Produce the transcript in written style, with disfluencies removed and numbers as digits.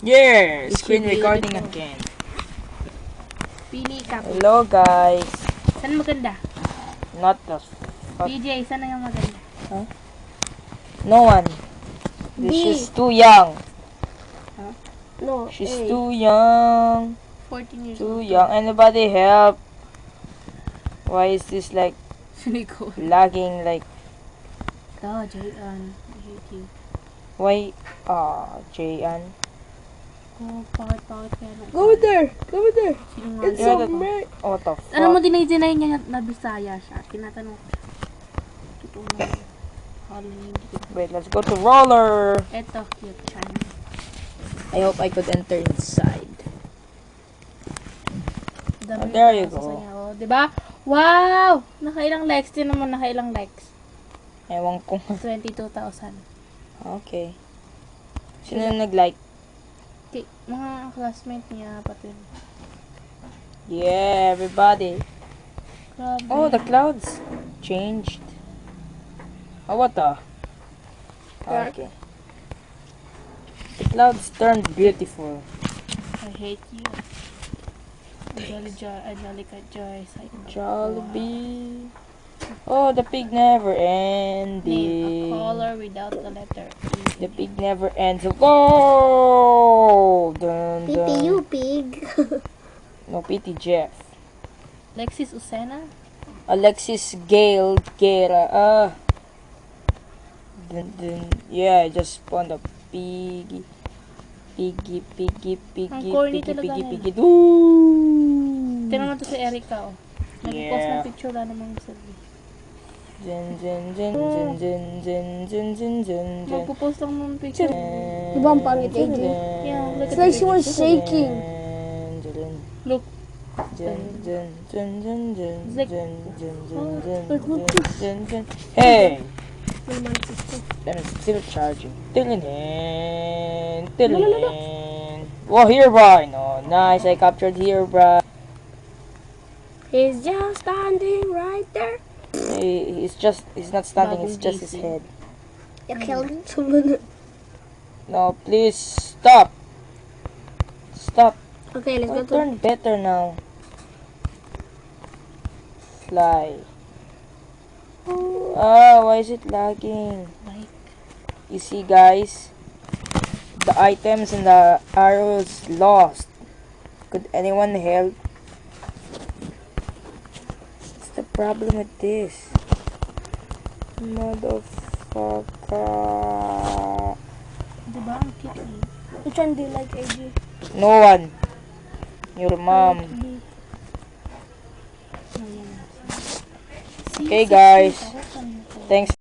Yeah, It's screen recording beautiful. again. Pili ka po. Hello guys. Saan maganda? Not the fuck. PJ, saan ang maganda? No one. B. She's too young. No, She's A. too young. 14 years Too old. young. Anybody help? Why is this like Nicole. lagging? Like Oh, Jayan. I hate you. why? Jayan. Oh, bakit kaya na? Go there. Go there. Sinungaling. It's so Yeah, bright. What the fuck? Alam mo, dinay niya na Bisaya siya. Tinatanong ko siya. Totoo na. Hindi ko. Wait, let's go to roller. Eto, cute siya. I hope I could enter inside. Dami there you sa go. kanya, oh. Diba? Wow! Nakailang likes din naman. Nakailang likes. Ewan ko. 22,000. Okay. Sino nag-like? Okay, mga classmate niya pati. Yeah, everybody. Grabe. Oh, the clouds changed. Oh, what the? Okay. The clouds turned beautiful. I hate you. Angelica Joyce. Jollibee. Oh, the pig never Name a ending. color without the letter E. The pig never ends. Whoa! Dun, Pity dun. you, pig. No, pity Jeff. Lexis Usena? Alexis Gale Guerra. Dun, dun. Yeah, I just spawned a piggy. Piggy. Ang corny talaga yan. Ooh. Tignan mo to si Erica, oh. Nag-post Yeah. ng picture na namang sabi. Magpo-post lang ng picture. Diba ang pangit, AJ? Yeah, look It's at like the she was picture. shaking. Look. Hey! My mom's sister. Then it's still charging. Whoa, Herobrine! Oh, nice. I captured Herobrine. He's just standing right there. He's not standing, it's Bagong just his gising. head. You killed someone. No, please stop. Stop. Okay, let's Oh, go to. turn better now. Fly. Oh, why is it lagging? Like, You see, guys, the items and the arrows lost. Could anyone help? What's the problem with this? Motherfucker. diba ang cute eh? Which one do you like, AJ? No one. Your mom. Ayan. Okay, guys. Thanks.